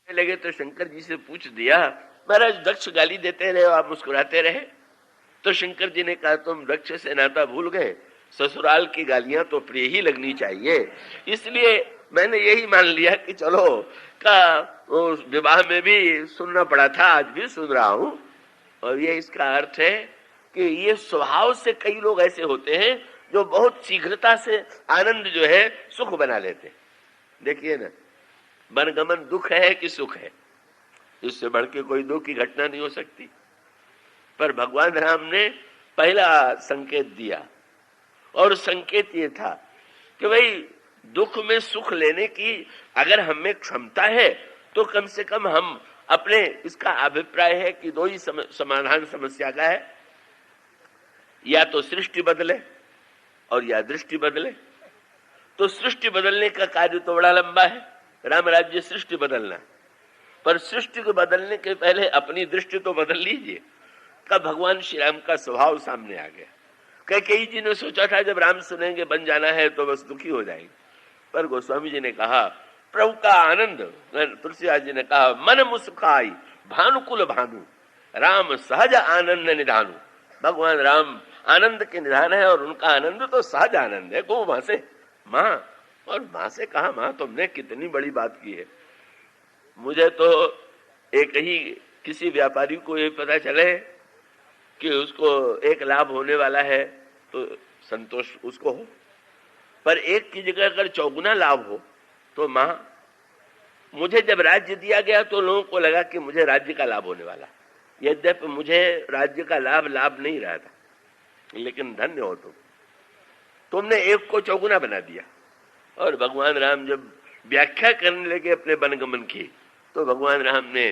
लगे तो शंकर जी से पूछ दिया, महाराज दक्ष गाली देते रहे, आप मुस्कुराते रहे। तो शंकर जी ने कहा, तुम दक्ष से नाता भूल गए, ससुराल की गालियां तो प्रिय ही लगनी चाहिए, इसलिए मैंने यही मान लिया कि चलो का विवाह में भी सुनना पड़ा था, आज भी सुन रहा हूं। और ये इसका अर्थ है कि ये स्वभाव से कई लोग ऐसे होते हैं जो बहुत शीघ्रता से आनंद जो है सुख बना लेते हैं। देखिए ना, वनगमन दुख है कि सुख है, इससे बढ़ के कोई दुख की घटना नहीं हो सकती। पर भगवान राम ने पहला संकेत दिया, और संकेत ये था कि भाई दुख में सुख लेने की अगर हमें क्षमता है तो कम से कम हम अपने, इसका अभिप्राय है कि दो ही समाधान समस्या का है, या तो सृष्टि बदले और या दृष्टि बदले। तो सृष्टि बदलने का कार्य तो बड़ा लंबा है, राम राज्य सृष्टि बदलना, पर सृष्टि को बदलने के पहले अपनी दृष्टि तो बदल लीजिए। का भगवान श्री राम का स्वभाव सामने आ गया। कैकेयी जी ने सोचा था जब राम सुनेंगे बन जाना है तो बस दुखी हो जाएंगे, पर गोस्वामी जी ने कहा प्रभु का आनंद, तुलसीदास जी ने कहा मन मुस्काई भानुकुल भानु, राम सहज आनंद निधानु। भगवान राम आनंद के निधान है और उनका आनंद तो सहज आनंद है। गो मां से मां, और मां से कहा मां तुमने कितनी बड़ी बात की है। मुझे तो एक ही किसी व्यापारी को ये पता चले कि उसको एक लाभ होने वाला है तो संतोष उसको हो, पर एक की जगह अगर चौगुना लाभ हो तो मां, मुझे जब राज्य दिया गया तो लोगों को लगा कि मुझे राज्य का लाभ होने वाला, यद्यपि मुझे राज्य का लाभ नहीं रहा था, लेकिन धन्य हो तुमने एक को चौगुना बना दिया। और भगवान राम जब व्याख्या करने लगे अपने वनगमन की, तो भगवान राम ने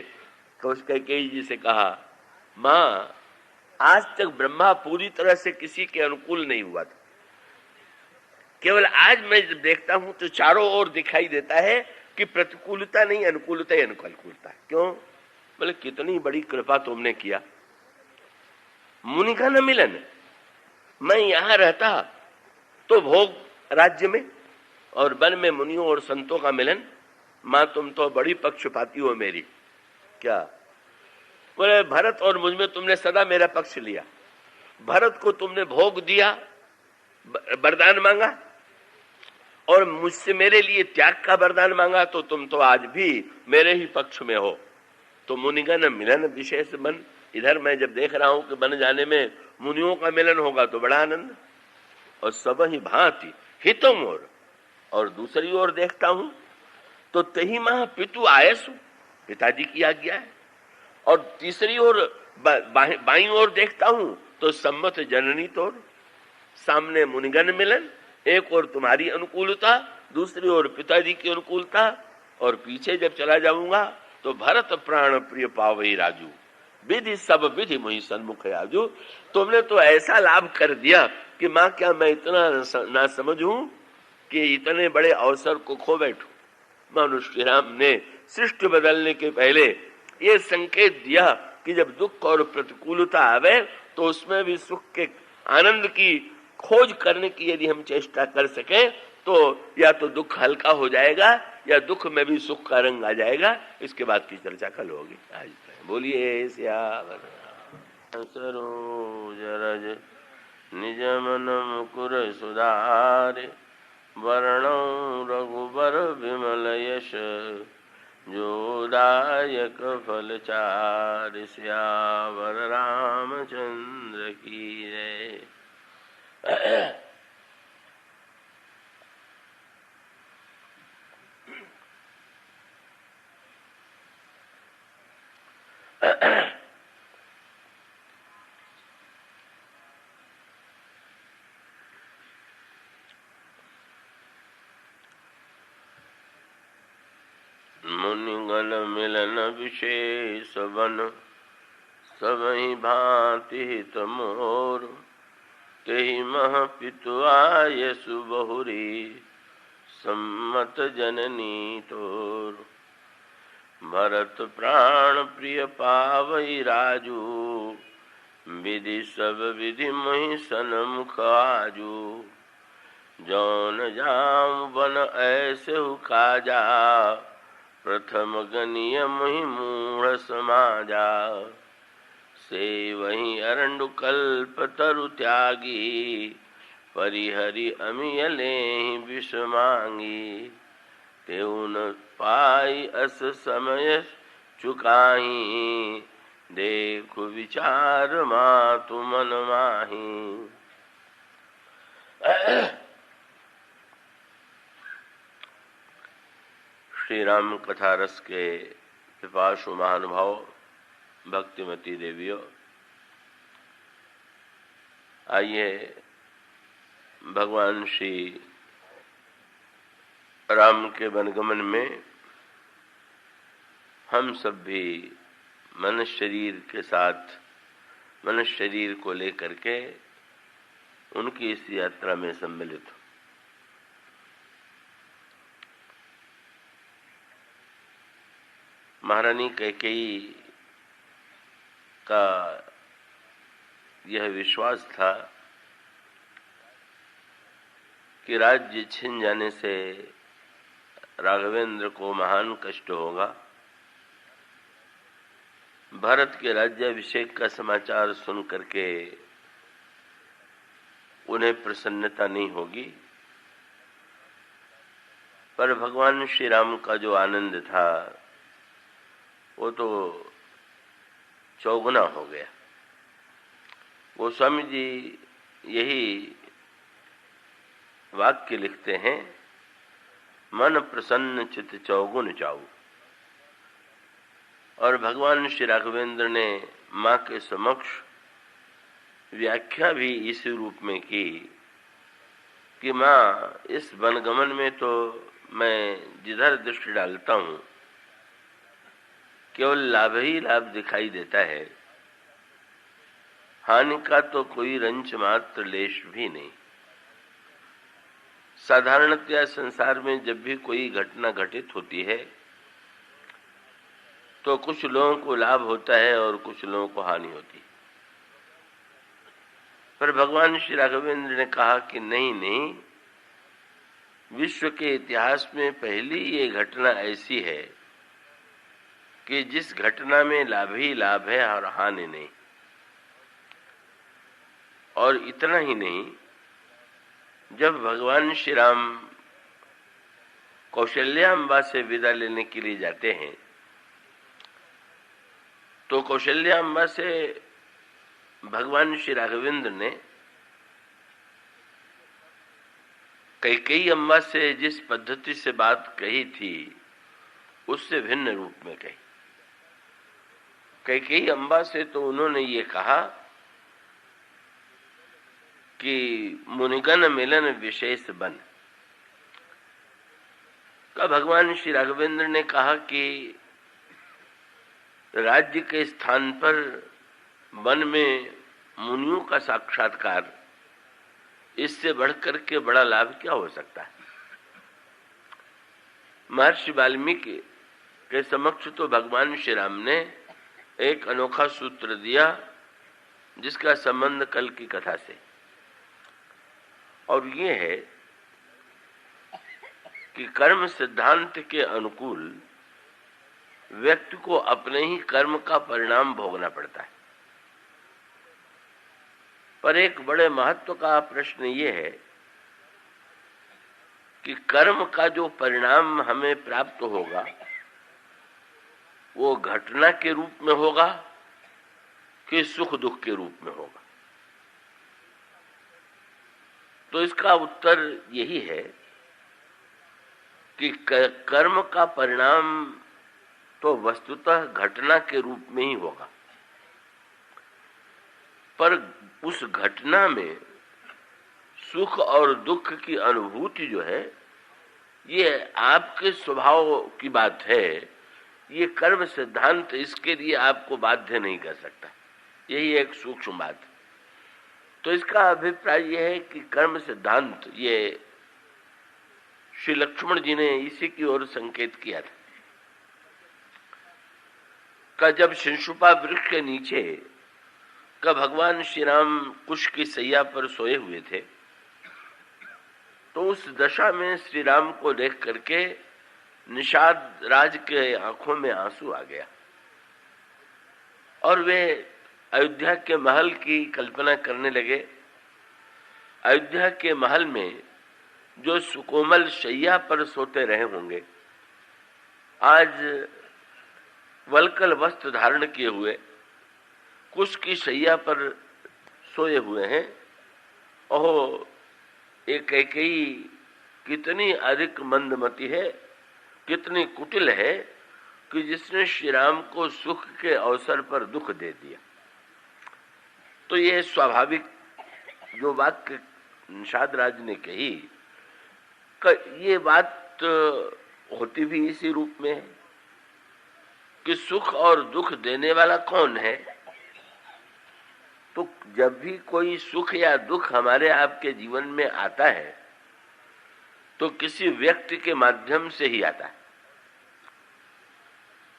कैकेयी जी से कहा, मां आज तक ब्रह्मा पूरी तरह से किसी के अनुकूल नहीं हुआ था, केवल आज मैं जब देखता हूं तो चारों ओर दिखाई देता है कि प्रतिकूलता नहीं, अनुकूलता ही अनुकूलता है। क्यों? बोले कितनी बड़ी कृपा तुमने किया, मुनि का न मिलन। मैं यहां रहता तो भोग राज्य में, और वन में मुनियों और संतों का मिलन। मां तुम तो बड़ी पक्षपाती हो मेरी। क्या? बोले भरत और मुझ में तुमने सदा मेरा पक्ष लिया, भरत को तुमने भोग दिया, वरदान मांगा, और मुझसे मेरे लिए त्याग का वरदान मांगा, तो तुम तो आज भी मेरे ही पक्ष में हो। तो मुनिगण मिलन विशेष बन, इधर मैं जब देख रहा हूं कि बन जाने में मुनियों का मिलन होगा तो बड़ा आनंद, और सब ही भांति हितम मोर। और दूसरी ओर देखता हूं तो तही माह पितु आयसु, पिताजी की आज्ञा है। और तीसरी ओर बाईं ओर देखता हूं तो सम्मत जननी तोर, सामने मुनिगण मिलन, एक ओर तुम्हारी अनुकूलता, दूसरी ओर पिताजी की अनुकूलता, और पीछे जब चला जाऊंगा तो भरत प्राण प्रिय पावई राजू, विधि सब विधि मुहि सन्मुख आजू। तुमने तो ऐसा लाभ कर दिया कि मां क्या मैं इतना ना समझूं कि इतने बड़े अवसर को खो बैठूं। मनुष्य श्री राम ने सृष्टि बदलने के पहले ये संकेत दिया कि जब दुख और प्रतिकूलता आवे तो उसमें भी सुख के आनंद की खोज करने की यदि हम चेष्टा कर सके तो या तो दुख हल्का हो जाएगा या दुख में भी सुख का रंग आ जाएगा। इसके बाद की चर्चा कल होगी। आज बोलिए सियावर सरोज रज निज मन मुकुर सुधारे, वर्णौ रघुबर विमल यश जो दायक फल चार, सियावर रामचंद्र की जय। मुनिगण मिलन विशेष बन, सबहि भांति हित मोर, तेहि मह पितु आयसु बहुरी, सम्मत जननी तोर। भरत प्राण प्रिय पावई राजू, विधि सब विधि मुहि सन्मुख आजू। जौन जाम बन ऐसे काजा, प्रथम गनिय मुहि मूढ़ समाजा, से वही अरंडु कल्प तरु त्यागी, परिहरि अमियले विष मांगी, तेउ न पाई अस समय चुकाही, देखो विचार मातु मन माही। श्री राम कथा रस के पिपासु महानुभाव भक्तिमती देवियों, आइए भगवान श्री राम के वनगमन में हम सब भी मनुष्य शरीर के साथ, मनुष्य शरीर को लेकर के उनकी इस यात्रा में सम्मिलित हो। महारानी कैकेयी का यह विश्वास था कि राज्य छिन जाने से राघवेंद्र को महान कष्ट होगा। भारत के राज्याभिषेक का समाचार सुन करके उन्हें प्रसन्नता नहीं होगी, पर भगवान श्री राम का जो आनंद था वो तो चौगुना हो गया। गोस्वामी जी यही वाक्य लिखते हैं, मन प्रसन्न चित चौगुन चाऊ। और भगवान श्री राघवेंद्र ने माँ के समक्ष व्याख्या भी इस रूप में की कि माँ, इस वनगमन में तो मैं जिधर दृष्टि डालता हूँ केवल लाभ ही लाभ दिखाई देता है, हानि का तो कोई रंच मात्र लेश भी नहीं। साधारणतया संसार में जब भी कोई घटना घटित होती है तो कुछ लोगों को लाभ होता है और कुछ लोगों को हानि होती है, पर भगवान श्री राघवेंद्र ने कहा कि नहीं नहीं, विश्व के इतिहास में पहली ये घटना ऐसी है कि जिस घटना में लाभ ही लाभ है और हानि नहीं। और इतना ही नहीं, जब भगवान श्री राम कौशल्याम्बा से विदा लेने के लिए जाते हैं तो कौशल्याम्बा से भगवान श्री राघवेंद्र ने कैकेयी अम्बा से जिस पद्धति से बात कही थी उससे भिन्न रूप में कही। कैकेयी अम्बा से तो उन्होंने ये कहा कि मुनिगण मिलन विशेष बन का। भगवान श्री राघवेंद्र ने कहा कि राज्य के स्थान पर वन में मुनियों का साक्षात्कार, इससे बढ़कर के बड़ा लाभ क्या हो सकता है। महर्षि वाल्मीकि के समक्ष तो भगवान श्री राम ने एक अनोखा सूत्र दिया जिसका संबंध कल की कथा से, और ये है कि कर्म सिद्धांत के अनुकूल व्यक्ति को अपने ही कर्म का परिणाम भोगना पड़ता है। पर एक बड़े महत्व का प्रश्न ये है कि कर्म का जो परिणाम हमें प्राप्त होगा वो घटना के रूप में होगा कि सुख दुख के रूप में होगा। तो इसका उत्तर यही है कि कर्म का परिणाम तो वस्तुतः घटना के रूप में ही होगा, पर उस घटना में सुख और दुख की अनुभूति जो है ये आपके स्वभाव की बात है। ये कर्म सिद्धांत इसके लिए आपको बाध्य नहीं कर सकता, यही एक सूक्ष्म बात। तो इसका अभिप्राय यह है कि कर्म सिद्धांत, ये श्री लक्ष्मण जी ने इसी की ओर संकेत किया था का जब शिंशुपा वृक्ष के नीचे का भगवान श्री राम कुश की सैया पर सोए हुए थे, तो उस दशा में श्री राम को देख करके निषाद राज के आंखों में आंसू आ गया और वे अयोध्या के महल की कल्पना करने लगे। अयोध्या के महल में जो सुकोमल शैया पर सोते रहे होंगे, आज वल्कल वस्त्र धारण किए हुए कुश की शैया पर सोए हुए हैं। ओह, एक कैकेयी कितनी अधिक मंदमती है, कितनी कुटिल है कि जिसने श्री राम को सुख के अवसर पर दुख दे दिया। तो ये स्वाभाविक जो वाक्य निषाद राज ने कही, ये बात होती भी इसी रूप में है कि सुख और दुख देने वाला कौन है। तो जब भी कोई सुख या दुख हमारे आपके जीवन में आता है तो किसी व्यक्ति के माध्यम से ही आता है,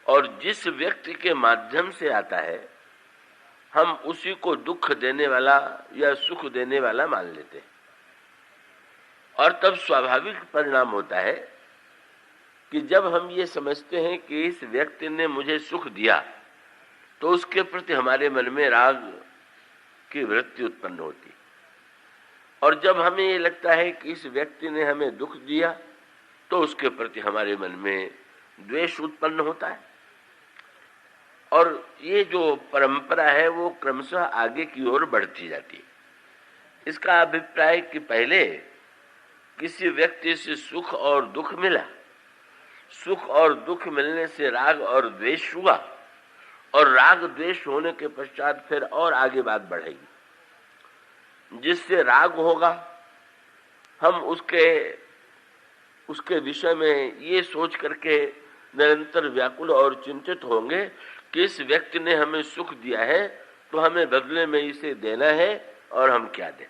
और जिस व्यक्ति के माध्यम से आता है हम उसी को दुख देने वाला या सुख देने वाला मान लेते हैं। और तब स्वाभाविक परिणाम होता है कि जब हम ये समझते हैं कि इस व्यक्ति ने मुझे सुख दिया तो उसके प्रति हमारे मन में राग की वृत्ति उत्पन्न होती है, और जब हमें ये लगता है कि इस व्यक्ति ने हमें दुख दिया तो उसके प्रति हमारे मन में द्वेष उत्पन्न होता है। और ये जो परंपरा है वो क्रमशः आगे की ओर बढ़ती जाती है। इसका अभिप्राय कि पहले किसी व्यक्ति से सुख और दुख मिला, सुख और दुख मिलने से राग और द्वेष हुआ, और राग द्वेष होने के पश्चात फिर और आगे बात बढ़ेगी। जिससे राग होगा हम उसके विषय में ये सोच करके निरंतर व्याकुल और चिंतित होंगे कि इस व्यक्ति ने हमें सुख दिया है तो हमें बदले में इसे देना है और हम क्या दें।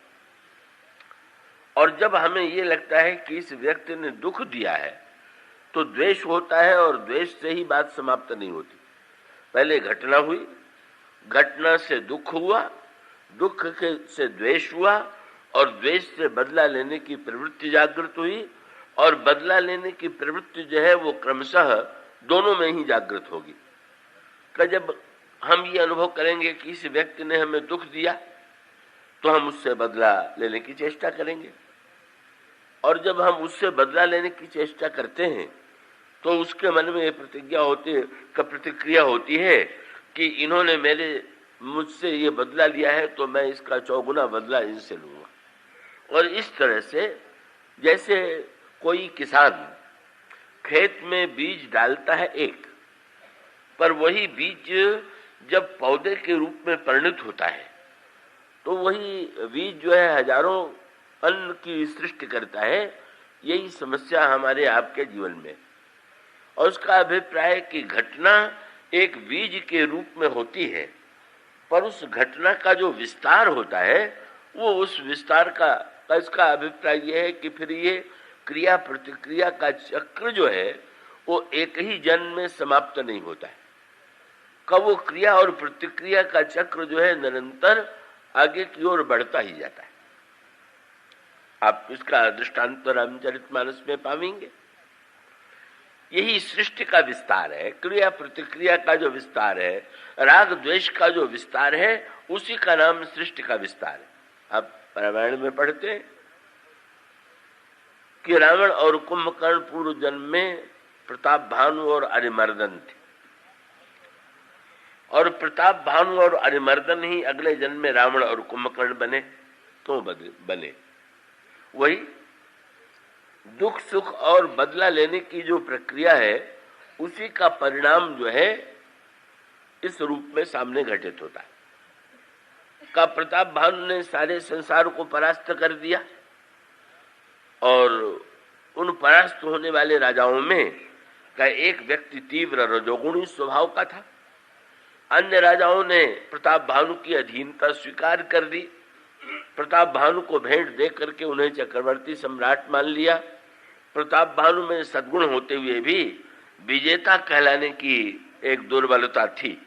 और जब हमें ये लगता है कि इस व्यक्ति ने दुख दिया है तो द्वेष होता है, और द्वेष से ही बात समाप्त नहीं होती। पहले घटना हुई, घटना से दुख हुआ, दुख से द्वेष हुआ, और द्वेष से बदला लेने की प्रवृत्ति जागृत हुई, और बदला लेने की प्रवृत्ति जो है वो क्रमशः दोनों में ही जागृत होगी। कि जब हम ये अनुभव करेंगे कि इस व्यक्ति ने हमें दुख दिया तो हम उससे बदला लेने की चेष्टा करेंगे, और जब हम उससे बदला लेने की चेष्टा करते हैं तो उसके मन में प्रतिक्रिया होती है कि इन्होंने मुझसे ये बदला लिया है तो मैं इसका चौगुना बदला इनसे लूंगा। और इस तरह से जैसे कोई किसान खेत में बीज डालता है एक, पर वही बीज जब पौधे के रूप में परिणत होता है तो वही बीज जो है हजारों अन्न की सृष्टि करता है। यही समस्या हमारे आपके जीवन में, और उसका अभिप्राय है कि घटना एक बीज के रूप में होती है, पर उस घटना का जो विस्तार होता है वो उस विस्तार का इसका अभिप्राय यह है कि फिर ये क्रिया प्रतिक्रिया का चक्र जो है वो एक ही जन्म में समाप्त नहीं होता है। कब वो क्रिया और प्रतिक्रिया का चक्र जो है निरंतर आगे की ओर बढ़ता ही जाता है। आप इसका दृष्टांत रामचरितमानस में पाएंगे। यही सृष्टि का विस्तार है, क्रिया प्रतिक्रिया का जो विस्तार है, राग द्वेष का जो विस्तार है, उसी का नाम सृष्टि का विस्तार है। आप रामायण में पढ़ते हैं कि रावण और कुंभकर्ण पूर्व जन्म में प्रताप भानु और अरिमर्दन थे, और प्रताप भानु और अरिमर्दन ही अगले जन्म में रावण और कुंभकर्ण बने। तो बने वही दुख सुख और बदला लेने की जो प्रक्रिया है उसी का परिणाम जो है इस रूप में सामने घटित होता है। का प्रताप भानु ने सारे संसार को परास्त कर दिया, और उन परास्त होने वाले राजाओं में का एक व्यक्ति तीव्र रजोगुणी स्वभाव का था। अन्य राजाओं ने प्रताप भानु की अधीनता स्वीकार कर दी, प्रताप भानु को भेंट दे करके उन्हें चक्रवर्ती सम्राट मान लिया। प्रताप भानु में सद्गुण होते हुए भी विजेता कहलाने की एक दुर्बलता थी,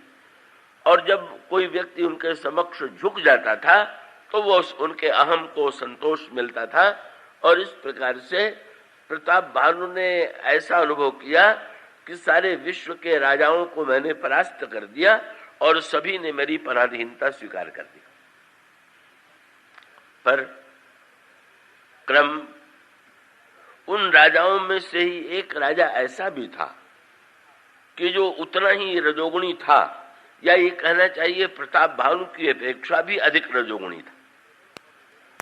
और जब कोई व्यक्ति उनके समक्ष झुक जाता था तो वो उनके अहम को संतोष मिलता था, और इस प्रकार से प्रताप भानु ने ऐसा अनुभव किया कि सारे विश्व के राजाओं को मैंने परास्त कर दिया और सभी ने मेरी पराधीनता स्वीकार कर दी। पर क्रम उन राजाओं में से ही एक राजा ऐसा भी था कि जो उतना ही रजोगुणी था, या ये कहना चाहिए प्रताप भानु की अपेक्षा भी अधिक रजोगुणी था।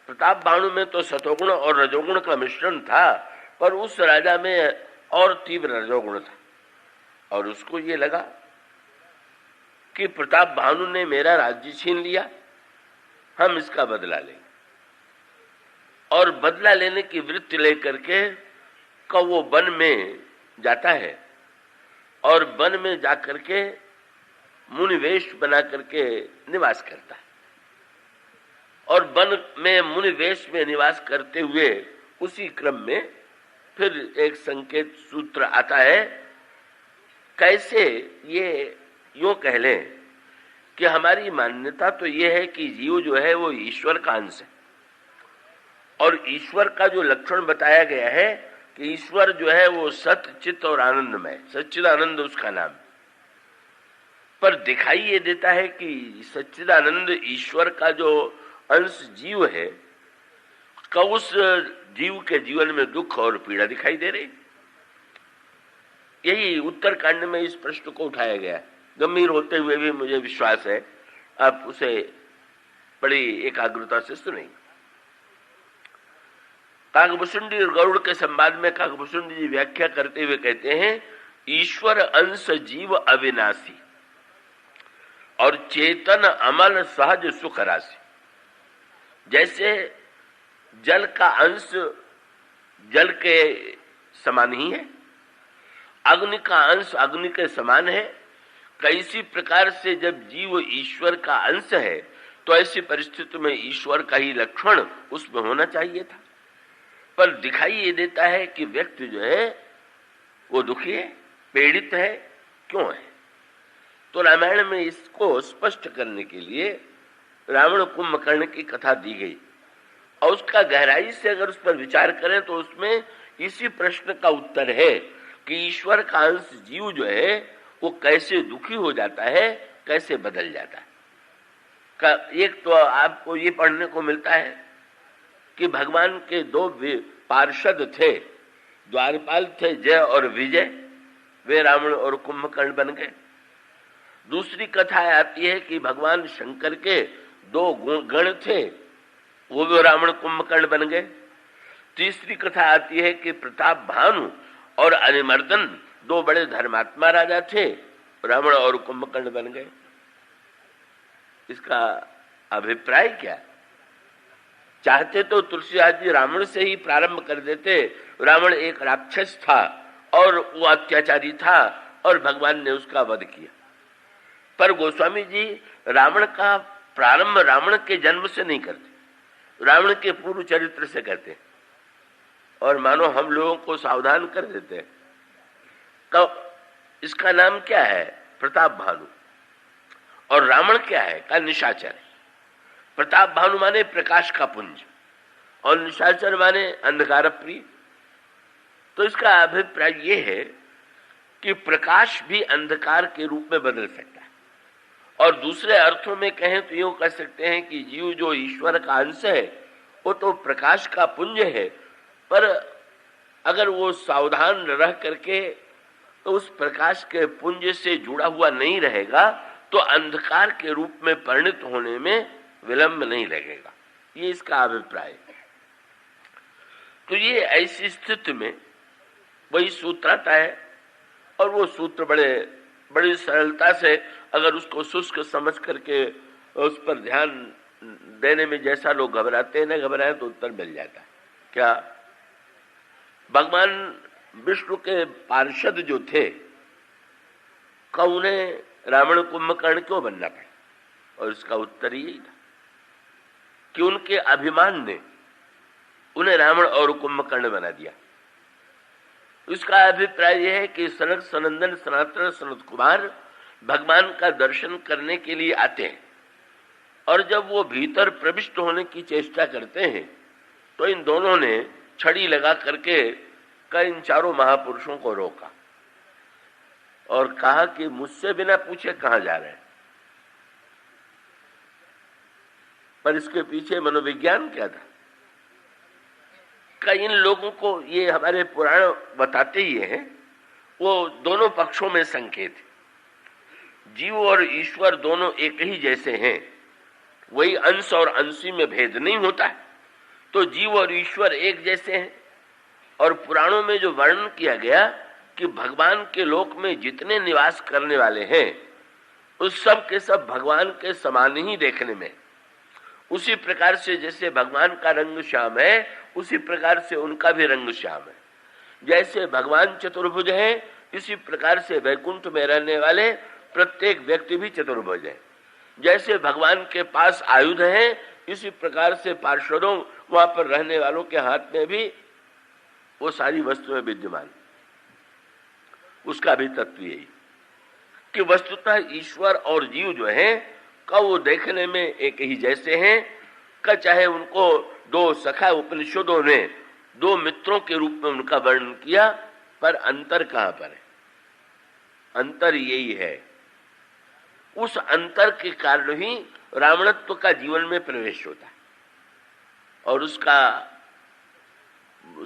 प्रताप भानु में तो सतोगुण और रजोगुण का मिश्रण था, पर उस राजा में और तीव्र रजोगुण था। और उसको ये लगा कि प्रताप भानु ने मेरा राज्य छीन लिया, हम इसका बदला लेंगे। और बदला लेने की वृत्ति लेकर के वो वन में जाता है और वन में जाकर के मुनिवेश बना करके निवास करता है। और वन में मुनिवेश में निवास करते हुए उसी क्रम में फिर एक संकेत सूत्र आता है। कैसे ये यूं कह लें कि हमारी मान्यता तो ये है कि जीव जो है वो ईश्वर का अंश है, और ईश्वर का जो लक्षण बताया गया है कि ईश्वर जो है वो सत चित्त और आनंदमय, सच्चिदानंद उसका नाम। पर दिखाई ये देता है कि सच्चिदानंद ईश्वर का जो अंश जीव है, का उस जीव के जीवन में दुख और पीड़ा दिखाई दे रही। यही उत्तरकांड में इस प्रश्न को उठाया गया। गंभीर होते हुए भी मुझे विश्वास है आप उसे बड़ी एकाग्रता से सुनेंगे। काकभूषुंडी और गरुड़ के संवाद में काकभूषुंडी जी व्याख्या करते हुए कहते हैं, ईश्वर अंश जीव अविनाशी और चेतन अमल सहज सुख राशि। जैसे जल का अंश जल के समान ही है, अग्नि का अंश अग्नि के समान है। कैसी प्रकार से जब जीव ईश्वर का अंश है तो ऐसी परिस्थिति में ईश्वर का ही लक्षण उसमें होना चाहिए था। पर दिखाई ये देता है कि व्यक्ति जो है वो दुखी है, पीड़ित है। क्यों है? तो रामायण में इसको स्पष्ट करने के लिए रावण कुंभकर्ण की कथा दी गई, और उसका गहराई से अगर उस पर विचार करें तो उसमें इसी प्रश्न का उत्तर है कि ईश्वर का अंश जीव जो है वो कैसे दुखी हो जाता है, कैसे बदल जाता है। एक तो आपको ये पढ़ने को मिलता है कि भगवान के दो पार्षद थे, द्वारपाल थे जय और विजय, वे रावण और कुंभकर्ण बन गए। दूसरी कथा आती है कि भगवान शंकर के दो गण थे, वो भी रावण कुंभकर्ण बन गए। तीसरी कथा आती है कि प्रताप भानु और अरिमर्दन दो बड़े धर्मात्मा राजा थे, रावण और कुंभकर्ण बन गए। इसका अभिप्राय क्या? चाहते तो तुलसीदास जी रावण से ही प्रारंभ कर देते। रावण एक राक्षस था और वो अत्याचारी था और भगवान ने उसका वध किया। पर गोस्वामी जी रावण का प्रारंभ रावण के जन्म से नहीं करते, रावण के पूर्व चरित्र से कहते हैं, और मानो हम लोगों को सावधान कर देते हैं। तो इसका नाम क्या है? प्रताप भानु। और रावण क्या है? का निशाचर। प्रताप भानु माने प्रकाश का पुंज और निशाचर माने अंधकार प्रिय। तो इसका अभिप्राय ये है कि प्रकाश भी अंधकार के रूप में बदल सकता है, और दूसरे अर्थों में कहें तो यूं कह सकते हैं कि जीव जो ईश्वर का अंश है वो तो प्रकाश का पुंज है, पर अगर वो सावधान रह करके तो उस प्रकाश के पुंज से जुड़ा हुआ नहीं रहेगा तो अंधकार के रूप में परिणत होने में विलंब नहीं लगेगा। ये इसका अभिप्राय है। तो ये ऐसी स्थिति में वही सूत्र आता है, और वो सूत्र बड़ी सरलता से अगर उसको शुष्क समझ करके उस पर ध्यान देने में जैसा लोग घबराते हैं, न घबराए तो उत्तर मिल जाता है। क्या? भगवान विष्णु के पार्षद जो थे, उन्हें रावण कुंभकर्ण क्यों बनना पड़ा? और इसका उत्तर यही था कि उनके अभिमान ने उन्हें रावण और कुंभकर्ण बना दिया। इसका अभिप्राय यह है कि सनक सनंदन सनातन सनत कुमार भगवान का दर्शन करने के लिए आते हैं, और जब वो भीतर प्रविष्ट होने की चेष्टा करते हैं तो इन दोनों ने छड़ी लगा करके का इन चारों महापुरुषों को रोका और कहा कि मुझसे बिना पूछे कहां जा रहे हैं। पर इसके पीछे मनोविज्ञान क्या था? इन लोगों को ये हमारे पुराण बताते ही हैं, वो दोनों पक्षों में संकेत है। जीव और ईश्वर दोनों एक ही जैसे हैं, वही अंश और अंशी में भेद नहीं होता है, तो जीव और ईश्वर एक जैसे हैं। और पुराणों में जो वर्णन किया गया कि भगवान के लोक में जितने निवास करने वाले हैं उस सब के सब भगवान के समान ही देखने में, उसी प्रकार से जैसे भगवान का रंग श्याम है उसी प्रकार से उनका भी रंग श्याम है। जैसे भगवान चतुर्भुज है इसी प्रकार से वैकुंठ में रहने वाले प्रत्येक व्यक्ति भी चतुर्भुज है। जैसे भगवान के पास आयुध है इसी प्रकार से पार्षदों वहां पर रहने वालों के हाथ में भी वो सारी वस्तुएं विद्यमान। उसका भी तत्व यही कि वस्तुतः ईश्वर और जीव जो है का वो देखने में एक ही जैसे हैं का, चाहे उनको दो सखा उपनिषदों ने दो मित्रों के रूप में उनका वर्णन किया, पर अंतर कहां पर है? अंतर यही है, उस अंतर के कारण ही रावणत्व का जीवन में प्रवेश होता है। और उसका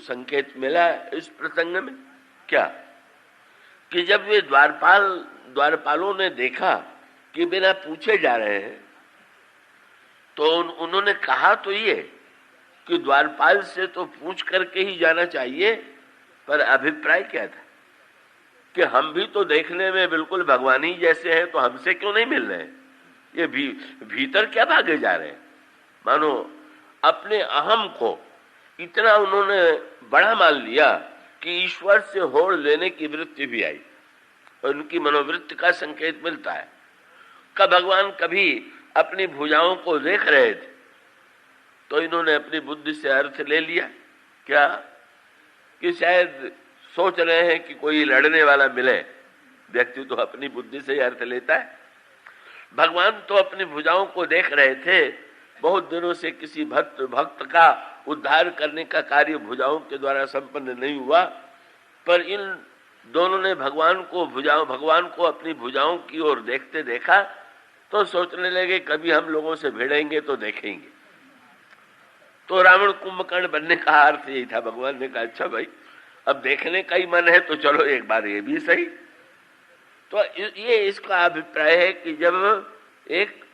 संकेत मिला इस प्रसंग में क्या कि जब वे द्वारपालों ने देखा कि बिना पूछे जा रहे हैं तो उन्होंने कहा तो ये कि द्वारपाल से तो पूछ करके ही जाना चाहिए, पर अभिप्राय क्या था कि हम भी तो देखने में बिल्कुल भगवान ही जैसे हैं, तो हमसे क्यों नहीं मिल रहे हैं? ये भीतर क्या भागे जा रहे हैं? मानो अपने अहम को इतना उन्होंने बड़ा मान लिया कि ईश्वर से होड़ लेने की वृत्ति भी आई, और उनकी मनोवृत्ति का संकेत मिलता है। कब भगवान कभी अपनी भुजाओं को देख रहे थे तो इन्होंने अपनी बुद्धि से अर्थ ले लिया क्या कि शायद सोच रहे हैं कि कोई लड़ने वाला मिले। व्यक्ति तो अपनी बुद्धि से ही अर्थ लेता है। भगवान तो अपनी भुजाओं को देख रहे थे, बहुत दिनों से किसी भक्त का उद्धार करने का कार्य भुजाओं के द्वारा संपन्न नहीं हुआ, पर इन दोनों ने भगवान को अपनी भुजाओं की ओर देखते देखा तो सोचने लगे कभी हम लोगों से भिड़ेंगे तो देखेंगे। तो रावण कुंभकर्ण बनने का अर्थ यही था। भगवान ने कहा अच्छा भाई, अब देखने का ही मन है तो चलो एक बार ये भी सही। तो ये इसका अभिप्राय है कि जब एक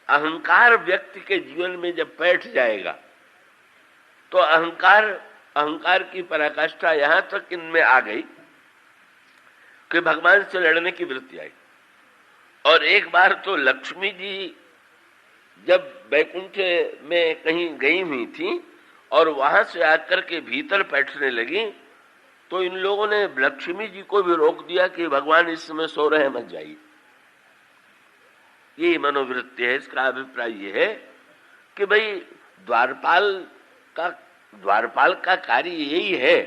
अहंकार व्यक्ति के जीवन में जब बैठ जाएगा तो अहंकार की पराकाष्ठा यहां तक इनमें आ गई कि भगवान से लड़ने की वृत्ति आई। और एक बार तो लक्ष्मी जी जब बैकुंठ में कहीं गई हुई थी और वहां से आकर के भीतर बैठने लगी तो इन लोगों ने लक्ष्मी जी को भी रोक दिया कि भगवान इस समय सो रहे मत जाइए। ये मनोवृत्ति है। इसका अभिप्राय ये है कि भाई द्वारपाल का कार्य यही है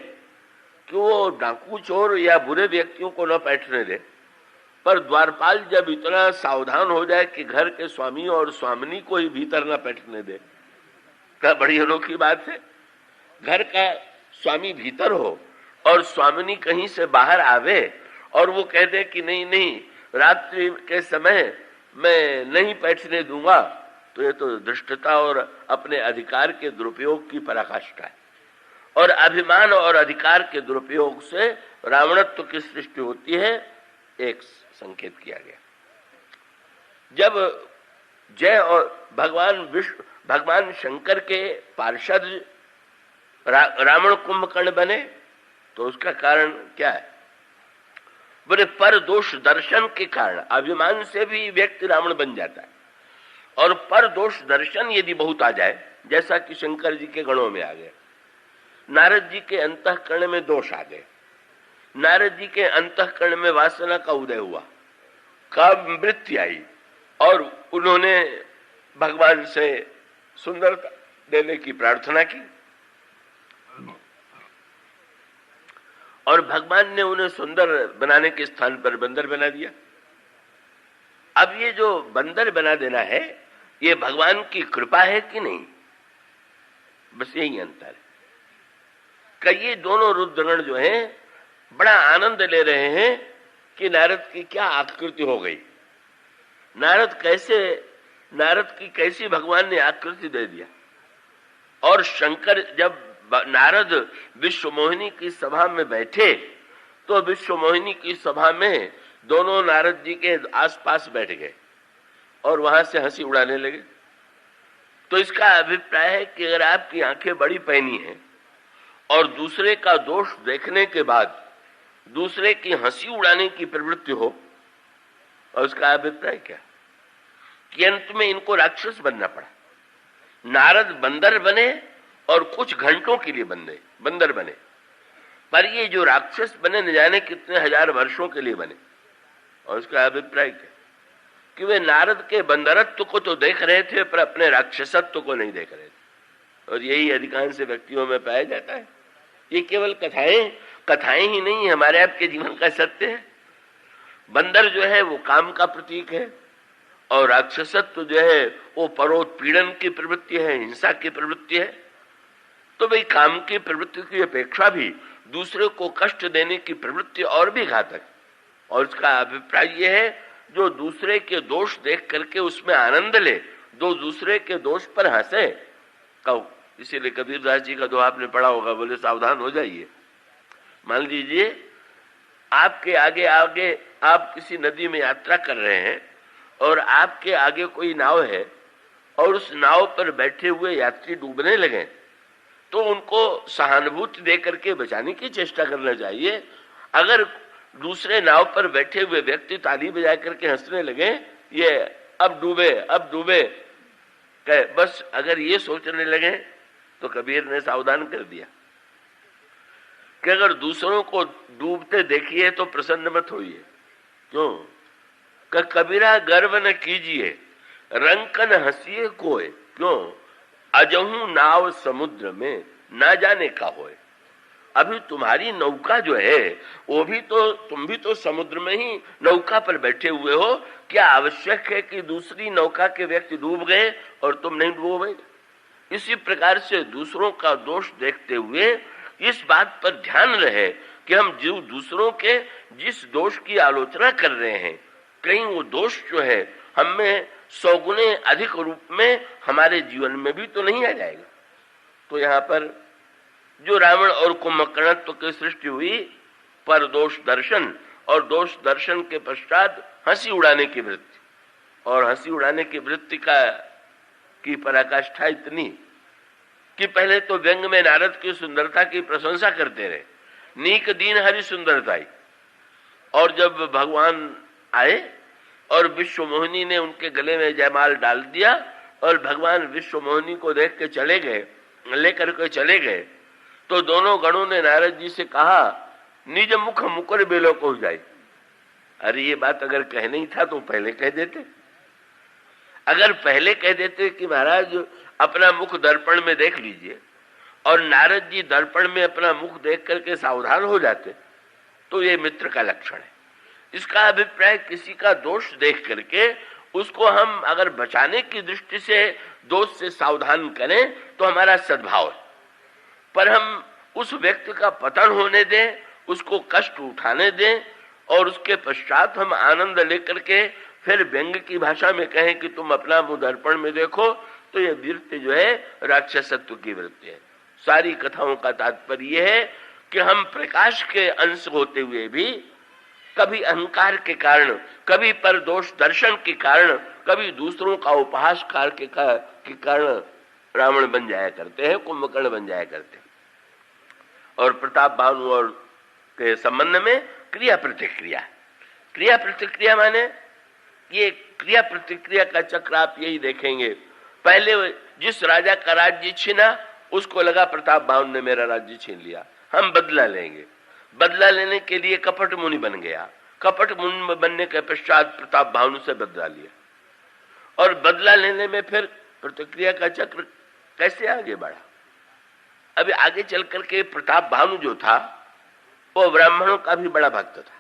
कि वो डाकू चोर या बुरे व्यक्तियों को न बैठने दे, पर द्वारपाल जब इतना सावधान हो जाए कि घर के स्वामी और स्वामिनी को ही भीतर न बैठने दे, क्या बड़ी अनोखी बात है। घर का स्वामी भीतर हो और स्वामिनी कहीं से बाहर आवे और वो कह दे कि नहीं नहीं रात्रि के समय मैं नहीं बैठने दूंगा, तो ये तो धृष्टता और अपने अधिकार के दुरुपयोग की पराकाष्ठा है। और अभिमान और अधिकार के दुरुपयोग से रावणत्व की सृष्टि होती है, एक संकेत किया गया। जब जय और भगवान शंकर के पार्षद रावण कुंभकर्ण बने तो उसका कारण क्या है? बोले पर दोष दर्शन के कारण अभिमान से भी व्यक्ति रावण बन जाता है। और पर दोष दर्शन यदि बहुत आ जाए, जैसा कि शंकर जी के गणों में आ गए, नारद जी के अंतःकरण में दोष आ गए, नारद जी के अंतःकरण में वासना का उदय हुआ, काम वृत्ति आई और उन्होंने भगवान से सुंदरता देने की प्रार्थना की और भगवान ने उन्हें सुंदर बनाने के स्थान पर बंदर बना दिया। अब ये जो बंदर बना देना है ये भगवान की कृपा है कि नहीं? बस यही अंतर है ये दोनों रुद्रगण जो हैं बड़ा आनंद ले रहे हैं कि नारद की क्या आकृति हो गई, नारद की कैसी भगवान ने आकृति दे दिया। और शंकर जब नारद विश्वमोहिनी की सभा में बैठे तो विश्वमोहिनी की सभा में दोनों नारद जी के आसपास बैठ गए और वहां से हंसी उड़ाने लगे। तो इसका अभिप्राय है कि अगर आपकी आंखें बड़ी पैनी हैं और दूसरे का दोष देखने के बाद दूसरे की हंसी उड़ाने की प्रवृत्ति हो, और उसका अभिप्राय क्या कि अंत में इनको राक्षस बनना पड़ा। नारद बंदर बने और कुछ घंटों के लिए बंदर बने, पर ये जो राक्षस बने न जाने कितने हजार वर्षों के लिए बने। और उसका अभिप्राय क्या कि वे नारद के बंदरत्व को तो देख रहे थे पर अपने राक्षसत्व को नहीं देख रहे थे। और यही अधिकांश व्यक्तियों में पाया जाता है। ये केवल कथाएं ही नहीं, हमारे आपके जीवन का सत्य है। बंदर जो है वो काम का प्रतीक है और राक्षसत्व जो है वो परोत्पीड़न की प्रवृत्ति है, हिंसा की प्रवृत्ति है। तो भाई काम की प्रवृत्ति की अपेक्षा भी दूसरे को कष्ट देने की प्रवृत्ति और भी घातक। और इसका अभिप्राय यह है जो दूसरे के दोष देख करके उसमें आनंद ले, दो दूसरे के दोष पर हंसे। कहो, इसीलिए कबीरदास जी का दोहा आपने पढ़ा होगा, बोले सावधान हो जाइए। मान लीजिए आपके आगे आप किसी नदी में यात्रा कर रहे हैं और आपके आगे कोई नाव है और उस नाव पर बैठे हुए यात्री डूबने लगे, तो उनको सहानुभूति देकर के बचाने की चेष्टा करना चाहिए। अगर दूसरे नाव पर बैठे हुए व्यक्ति ताली बजा करके हंसने लगे, ये अब डूबे बस अगर ये सोचने लगे तो कबीर ने सावधान कर दिया कि अगर दूसरों को डूबते देखिए तो प्रसन्न मत होइए। क्यों? कबीरा गर्व न कीजिए, रंकन हंसिए कोय। क्यों? अजहू नाव समुद्र में ना जाने का होए। अभी तुम्हारी नौका जो है तुम भी तो समुद्र में ही नौका पर बैठे हुए हो। क्या आवश्यक है कि दूसरी नौका के व्यक्ति डूब गए और तुम नहीं डूबोगे? इसी प्रकार से दूसरों का दोष देखते हुए इस बात पर ध्यान रहे कि हम जो दूसरों के जिस दोष की आलोचना कर रहे हैं, कहीं वो दोष जो है हमें 100 गुने अधिक रूप में हमारे जीवन में भी तो नहीं आ जाएगा। तो यहाँ पर जो रावण और कुंभकर्णत्व की सृष्टि हुई, पर दोष दर्शन और दोष दर्शन के पश्चात हंसी उड़ाने की वृत्ति, और हंसी उड़ाने की वृत्ति की पराकाष्ठा इतनी कि पहले तो व्यंग में नारद की सुंदरता की प्रशंसा करते रहे, नीक दीन हरि सुंदरताई। और जब भगवान आए और विश्वमोहिनी ने उनके गले में जयमाल डाल दिया और भगवान विश्वमोहिनी को देख के लेकर के चले गए, तो दोनों गणों ने नारद जी से कहा, निज मुख मुकर बेलो को जाए। अरे ये बात अगर कहना ही था तो पहले कह देते। अगर पहले कह देते कि महाराज अपना मुख दर्पण में देख लीजिए, और नारद जी दर्पण में अपना मुख देख करके सावधान हो जाते, तो ये मित्र का लक्षण है। इसका अभिप्राय किसी का दोष देख करके उसको हम अगर बचाने की दृष्टि से दोष से सावधान करें तो हमारा सद्भाव है। पर हम उस व्यक्ति का पतन होने दें, उसको कष्ट उठाने दें और उसके पश्चात हम आनंद लेकर के फिर व्यंग की भाषा में कहें कि तुम अपना मुंह दर्पण में देखो, तो ये वृत्ति जो है राक्षसत्व की वृत्ति है। सारी कथाओं का तात्पर्य यह है कि हम प्रकाश के अंश होते हुए भी कभी अहंकार के कारण, कभी पर दोष दर्शन के कारण, कभी दूसरों का उपहास के कारण रावण बन जाया करते हैं, कुंभकर्ण बन जाया करते हैं। और प्रताप भानु और के संबंध में क्रिया प्रतिक्रिया माने ये क्रिया प्रतिक्रिया का चक्र आप यही देखेंगे। पहले जिस राजा का राज्य छीना उसको लगा प्रताप भानु ने मेरा राज्य छीन लिया, हम बदला लेंगे। बदला लेने के लिए कपट मुनि बन गया। कपट मुनि बनने के पश्चात प्रताप भानु से बदला लिया, और बदला लेने में फिर प्रतिक्रिया का चक्र कैसे आगे बढ़ा। अभी आगे चल करके प्रताप भानु जो था वो ब्राह्मणों का भी बड़ा भक्त था,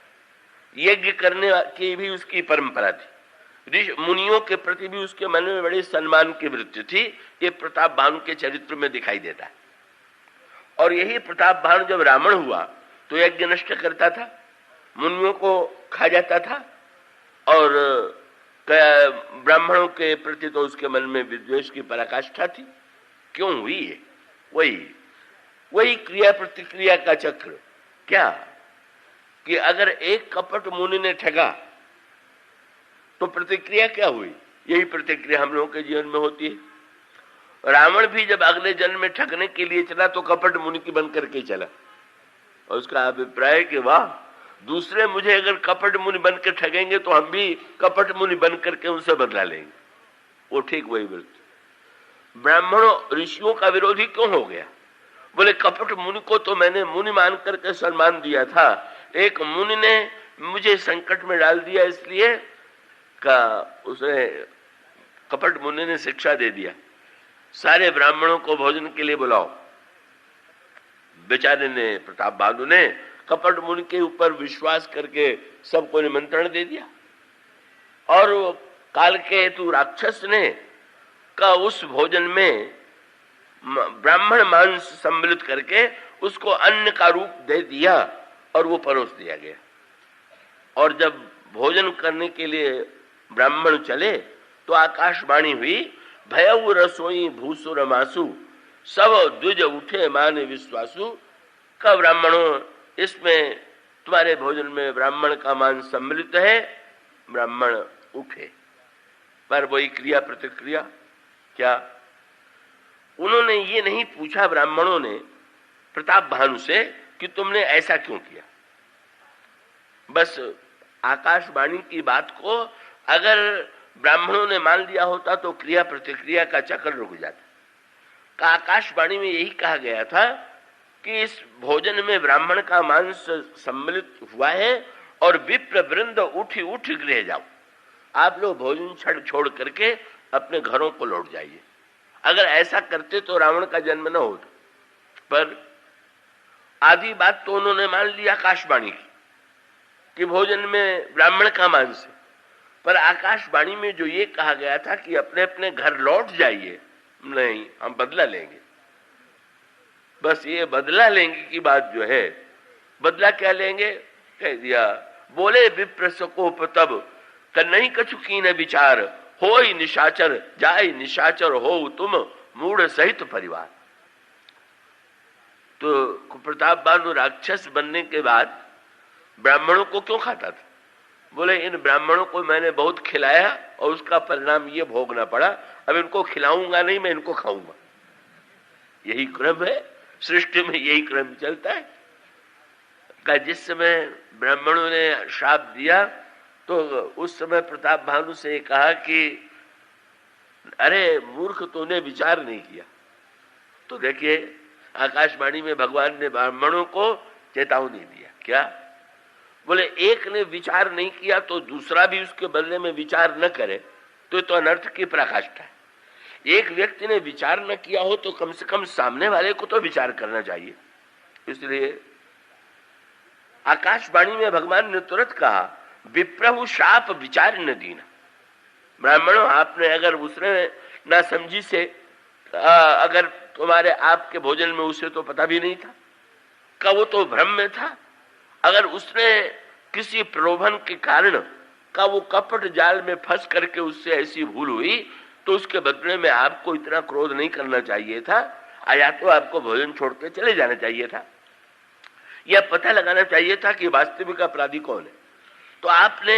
यज्ञ करने की भी उसकी परंपरा थी, ऋषि मुनियों के प्रति भी उसके मन में बड़ी सम्मान की वृत्ति थी। ये प्रताप भानु के चरित्र में दिखाई देता है। और यही प्रताप भानु जब रावण हुआ तो यज्ञ नष्ट करता था, मुनियों को खा जाता था, और ब्राह्मणों के प्रति तो उसके मन में विद्वेष की पराकाष्ठा थी। क्यों हुई है? वही क्रिया प्रतिक्रिया का चक्र। क्या कि अगर एक कपट मुनि ने ठगा तो प्रतिक्रिया क्या हुई? यही प्रतिक्रिया हम लोगों के जीवन में होती है। रावण भी जब अगले जन्म में ठगने के लिए चला तो कपट मुनि की बन करके चला, और उसका अभिप्राय कि वाह, दूसरे मुझे अगर कपट मुनि बनकर ठगेंगे तो हम भी कपट मुनि बन करके उनसे बदला लेंगे। वो ठीक वही विरुद्ध। ब्राह्मणों ऋषियों का विरोधी क्यों हो गया? बोले कपट मुनि को तो मैंने मुनि मान करके सम्मान दिया था, एक मुनि ने मुझे संकट में डाल दिया, इसलिए का उसे कपट मुनि ने शिक्षा दे दिया, सारे ब्राह्मणों को भोजन के लिए बुलाओ। बेचारे ने, प्रताप भानु ने कपट मुनि के ऊपर विश्वास करके सबको निमंत्रण दे दिया, और कालकेतु राक्षस ने का उस भोजन में ब्राह्मण मांस सम्मिलित करके उसको अन्न का रूप दे दिया और वो परोस दिया गया। और जब भोजन करने के लिए ब्राह्मण चले तो आकाशवाणी हुई, भयउ रसोई भूसुर मासु सब द्विज उठे माने विश्वासु। का ब्राह्मणों, इसमें तुम्हारे भोजन में ब्राह्मण का मांस सम्मिलित है। ब्राह्मण उठे, पर वही क्रिया प्रतिक्रिया। क्या उन्होंने ये नहीं पूछा ब्राह्मणों ने प्रताप भानु से कि तुमने ऐसा क्यों किया? बस आकाशवाणी की बात को अगर ब्राह्मणों ने मान लिया होता तो क्रिया प्रतिक्रिया का चक्र रुक जाता। का आकाशवाणी में यही कहा गया था कि इस भोजन में ब्राह्मण का मांस सम्मिलित हुआ है और विप्र वृंद उठ उठ गृह जाओ, आप लोग भोजन छोड़ करके अपने घरों को लौट जाइए। अगर ऐसा करते तो रावण का जन्म न होता, पर आधी बात तो उन्होंने मान ली आकाशवाणी की कि भोजन में ब्राह्मण का मांस है, पर आकाशवाणी में जो ये कहा गया था कि अपने अपने घर लौट जाइए, नहीं, हम बदला लेंगे। बस ये बदला लेंगे की बात जो है, बदला क्या लेंगे कह दिया। बोले विप्र सकोप तब नहीं कछु कीन विचार, होई निशाचर जाय निशाचर हो तुम मूढ़ सहित परिवार। तो प्रताप भानु राक्षस बनने के बाद ब्राह्मणों को क्यों खाता था? बोले इन ब्राह्मणों को मैंने बहुत खिलाया और उसका परिणाम ये भोगना पड़ा, अब इनको खिलाऊंगा नहीं, मैं इनको खाऊंगा। यही क्रम है सृष्टि में, यही क्रम चलता है। का जिस समय ब्राह्मणों ने श्राप दिया तो उस समय प्रताप भानु से कहा कि अरे मूर्ख, तूने विचार नहीं किया। तो देखिए आकाशवाणी में भगवान ने ब्राह्मणों को चेतावनी दिया। क्या बोले? एक ने विचार नहीं किया तो दूसरा भी उसके बदले में विचार न करे तो अनर्थ की पराकाष्ठा है। एक व्यक्ति ने विचार न किया हो तो कम से कम सामने वाले को तो विचार करना चाहिए। इसलिए आकाशवाणी में भगवान ने तुरंत कहा, विप्रभु शाप विचार न दीना। ब्राह्मणों, आपने अगर उसने ना समझी से अगर तुम्हारे आपके भोजन में उसे तो पता भी नहीं था का वो तो भ्रम में था, अगर उसने किसी प्रलोभन के कारण का वो कपट जाल में फंस करके उससे ऐसी भूल हुई तो उसके बदले में आपको इतना क्रोध नहीं करना चाहिए था, या तो आपको भोजन छोड़ के चले जाना चाहिए था, या पता लगाना चाहिए था कि वास्तविक अपराधी कौन है। तो आपने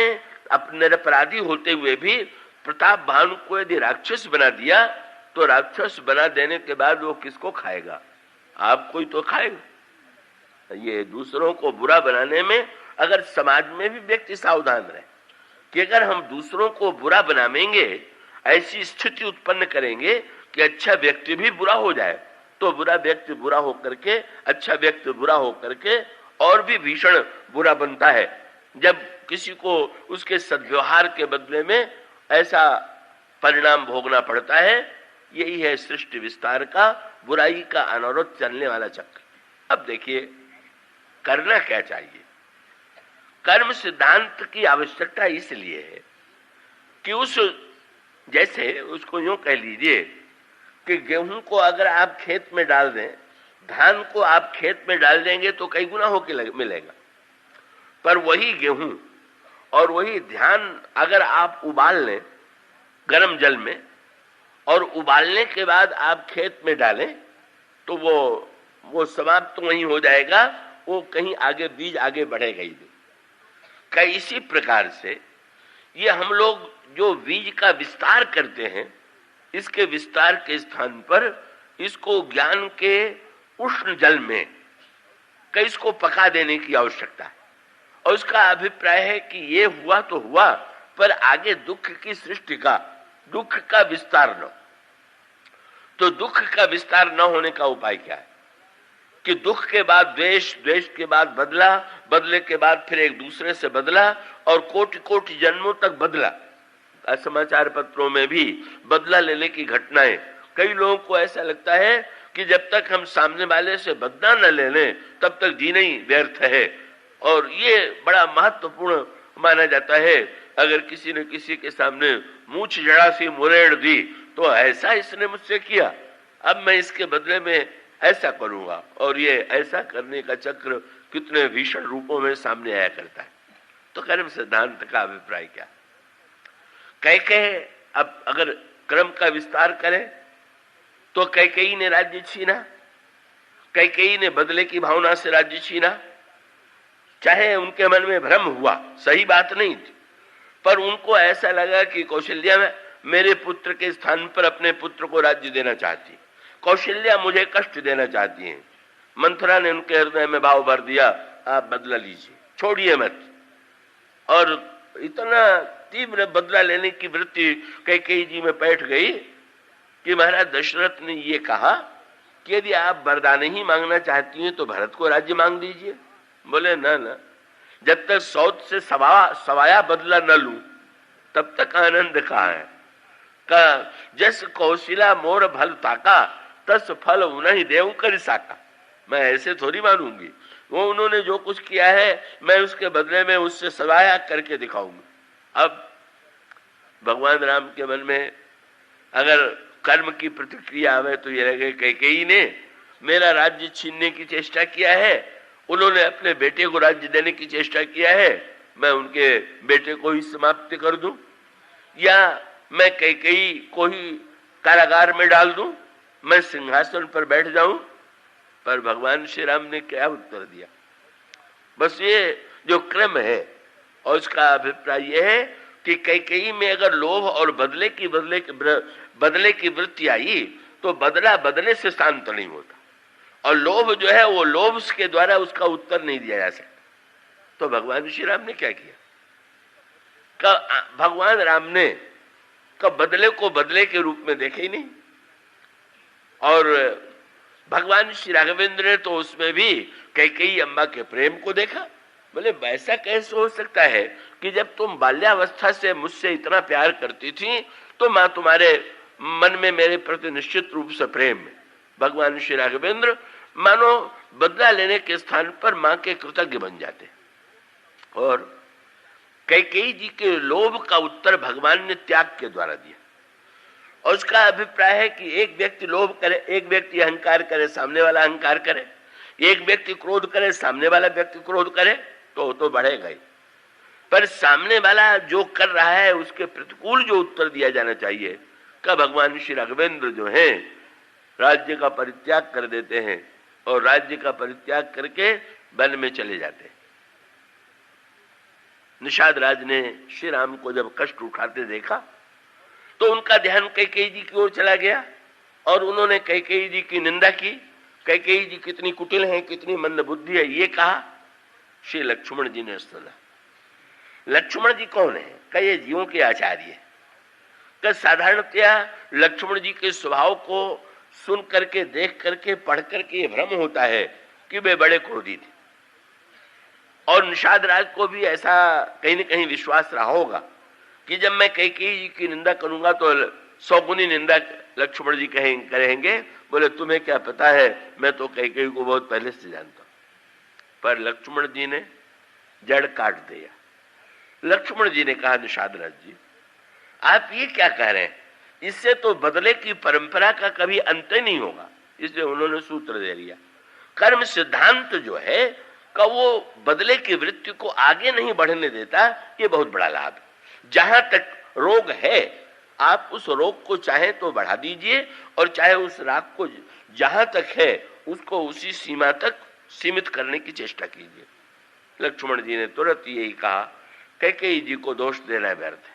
अपने अपराधी होते हुए भी प्रताप भानु को यदि राक्षस बना दिया तो राक्षस बना देने के बाद वो किसको खाएगा? आपको ही तो खाएगा। ये दूसरों को बुरा बनाने में अगर समाज में भी व्यक्ति सावधान रहे कि अगर हम दूसरों को बुरा बनावेंगे, ऐसी स्थिति उत्पन्न करेंगे कि अच्छा व्यक्ति भी बुरा हो जाए, तो बुरा व्यक्ति बुरा होकर के, अच्छा व्यक्ति बुरा होकर के और भी भीषण बुरा बनता है। जब किसी को उसके सद्व्यवहार के बदले में ऐसा परिणाम भोगना पड़ता है, यही है सृष्टि विस्तार का, बुराई का अनवरत चलने वाला चक्र। अब देखिए करना क्या चाहिए। कर्म सिद्धांत की आवश्यकता इसलिए है कि उस जैसे उसको यूं कह लीजिए कि गेहूं को अगर आप खेत में डाल दें, धान को आप खेत में डाल देंगे तो कई गुना होके मिलेगा, पर वही गेहूं और वही धान अगर आप उबाल लें गर्म जल में और उबालने के बाद आप खेत में डालें तो वो समाप्त तो वहीं हो जाएगा, वो कहीं आगे बीज आगे बढ़ेगा ही नहीं। कई इसी प्रकार से ये हम लोग जो बीज का विस्तार करते हैं, इसके विस्तार के स्थान पर इसको ज्ञान के उष्ण जल में कई इसको पका देने की आवश्यकता है। और उसका अभिप्राय है कि ये हुआ तो हुआ, पर आगे दुख की सृष्टि का, दुख का विस्तार न। तो दुख का विस्तार न होने का उपाय क्या है कि दुख के बाद द्वेष, द्वेष के बाद बदला, बदले के बाद फिर एक दूसरे से बदला और कोटि कोटि जन्मों तक बदला। समाचार पत्रों में भी बदला लेने की घटनाएं, कई लोगों को ऐसा लगता है कि जब तक हम सामने वाले से बदला न ले लें तब तक जीना ही व्यर्थ है, और ये बड़ा महत्वपूर्ण माना जाता है। अगर किसी ने किसी के सामने मूछ जड़ा सी मुरेड़ दी तो ऐसा इसने मुझसे किया, अब मैं इसके बदले में ऐसा करूंगा, और ये ऐसा करने का चक्र कितने भीषण रूपों में सामने आया करता है। तो कर्म सिद्धांत का अभिप्राय क्या? कैकेयी अब अगर क्रम का विस्तार करें तो कैकेयी ने राज्य छीना, कैकेयी ने बदले की भावना से राज्य छीना। चाहे उनके मन में भ्रम हुआ, सही बात नहीं थी, पर उनको ऐसा लगा कि कौशल्या में मेरे पुत्र के स्थान पर अपने पुत्र को राज्य देना चाहती, कौशल्या मुझे कष्ट देना चाहती हैं। मंथरा ने उनके हृदय में भाव भर दिया, आप बदला लीजिए, छोड़िए मत। और इतना तीव्र बदला लेने की वृत्ति कैकेयी जी में बैठ गई कि महाराज दशरथ ने ये कहा कि यदि आप वरदान ही मांगना चाहती हैं तो भरत को राज्य मांग दीजिए। बोले ना ना, जब तक सौत से सवाया बदला न लूं तब तक आनंद कहाँ है। का जस कौशिला मोर भल ताका तस फल उन्हीं देव कर साका। मैं ऐसे थोड़ी मानूंगी, वो उन्होंने जो कुछ किया है मैं उसके बदले में उससे सवाया करके दिखाऊंगी। अब भगवान राम के मन में अगर कर्म की प्रतिक्रिया आवे तो ये लगे कैकेयी ने मेरा राज्य छीनने की चेष्टा किया है, उन्होंने अपने बेटे को राज्य देने की चेष्टा किया है, मैं उनके बेटे को ही समाप्त कर दूं, या मैं कैकेयी को ही कारागार में डाल दूं, मैं सिंहासन पर बैठ जाऊं। पर भगवान श्री राम ने क्या उत्तर दिया? बस ये जो क्रम है, और उसका अभिप्राय यह है कि कैकेयी में अगर लोभ और बदले की वृत्ति आई तो बदला बदले से शांत नहीं होता, और लोभ जो है वो लोभ के द्वारा उसका उत्तर नहीं दिया जा सकता। तो भगवान श्री राम ने क्या किया? भगवान राम ने बदले को बदले के रूप में देखे ही नहीं, और भगवान श्री राघवेंद्र ने तो उसमें भी कैकेयी अम्मा के प्रेम को देखा। बोले ऐसा कैसे हो सकता है कि जब तुम बाल्यावस्था से मुझसे इतना प्यार करती थी तो मां तुम्हारे मन में मेरे प्रति निश्चित रूप से प्रेम है। भगवान श्री राघवेंद्र मानो बदला लेने के स्थान पर मां के कृतज्ञ बन जाते। और कैकेयी जी के लोभ का उत्तर भगवान ने त्याग के द्वारा दिया, और उसका अभिप्राय है कि एक व्यक्ति लोभ करे, एक व्यक्ति अहंकार करे, सामने वाला अहंकार करे, एक व्यक्ति क्रोध करे, सामने वाला व्यक्ति क्रोध करे, तो बढ़ेगा ही। पर सामने वाला जो कर रहा है उसके प्रतिकूल जो उत्तर दिया जाना चाहिए, का भगवान श्री राघवेंद्र जो है राज्य का परित्याग कर देते हैं, और राज्य का परित्याग करके वन में चले जाते हैं। निषाद राज ने श्री राम को जब कष्ट उठाते देखा तो उनका ध्यान कैकेयी जी की ओर चला गया, और उन्होंने कैकेयी जी की निंदा की। कैकेयी जी कितनी कुटिल हैं, कितनी मंद बुद्धि है, ये कहा। श्री लक्ष्मण जी ने सुना। लक्ष्मण जी कौन है? कई जीवों के आचार्य। साधारणतया लक्ष्मण जी के स्वभाव को सुन करके, देख करके, पढ़ करके ये भ्रम होता है कि वे बड़े क्रोधी थे, और निषाद राज को भी ऐसा कहीं न कहीं विश्वास रहा होगा कि जब मैं कैकेयी जी की निंदा करूंगा तो 100 गुनी निंदा लक्ष्मण जी करेंगे। बोले तुम्हें क्या पता है, मैं तो कैकेयी को बहुत पहले से जानता हूं। पर लक्ष्मण जी ने जड़ काट दिया। लक्ष्मण जी ने कहा निषाद राज जी आप ये क्या कह रहे हैं, इससे तो बदले की परंपरा का कभी अंत नहीं होगा। इसलिए उन्होंने सूत्र दे दिया, कर्म सिद्धांत जो है का वो बदले की वृत्ति को आगे नहीं बढ़ने देता, ये बहुत बड़ा लाभ है। जहां तक रोग है आप उस रोग को चाहे तो बढ़ा दीजिए और चाहे उस राग को जहां तक है उसको उसी सीमा तक सीमित करने की चेष्टा कीजिए। लक्ष्मण जी ने तुरंत यही कहा, कैकेयी जी को दोष देना व्यर्थ है,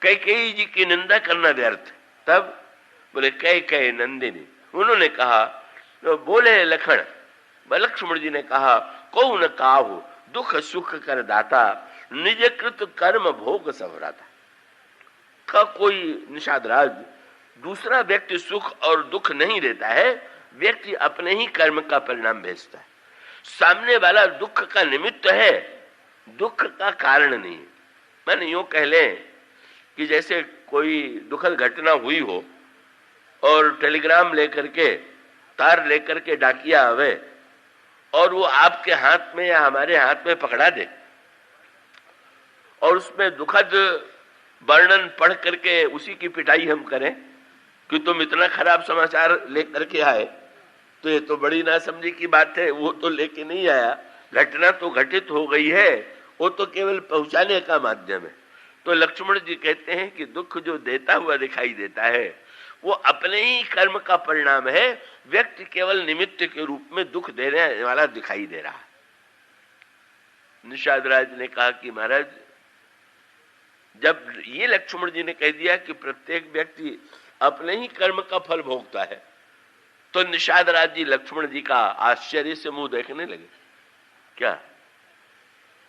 कैकेयी जी की निंदा करना व्यर्थ है। तब बोले कैकेयी नंदिनी, उन्होंने कहा तो बोले लखन, लक्ष्मण जी ने कहा को न काहू दुख सुख कर दाता निज कृत कर्म भोग सवराता। का कोई निषाद राज दूसरा व्यक्ति सुख और दुख नहीं देता है, व्यक्ति अपने ही कर्म का परिणाम भेजता है। सामने वाला दुख का निमित्त है, दुख का कारण नहीं। मैंने यूं कह लें कि जैसे कोई दुखद घटना हुई हो और टेलीग्राम लेकर के तार लेकर के डाकिया आवे और वो आपके हाथ में या हमारे हाथ में पकड़ा दे और उसमें दुखद वर्णन पढ़ करके उसी की पिटाई हम करें कि तुम इतना खराब समाचार लेकर के आए, तो ये तो बड़ी नासमझी की बात है। वो तो लेके नहीं आया, घटना तो घटित हो गई है, वो तो केवल पहुंचाने का माध्यम है। तो लक्ष्मण जी कहते हैं कि दुख जो देता हुआ दिखाई देता है वो अपने ही कर्म का परिणाम है, व्यक्ति केवल निमित्त के रूप में दुख देने वाला दिखाई दे रहा है। निषाद राज ने कहा कि महाराज, जब ये लक्ष्मण जी ने कह दिया कि प्रत्येक व्यक्ति अपने ही कर्म का फल भोगता है, तो निषाद राज जी लक्ष्मण जी का आश्चर्य से मुंह देखने लगे। क्या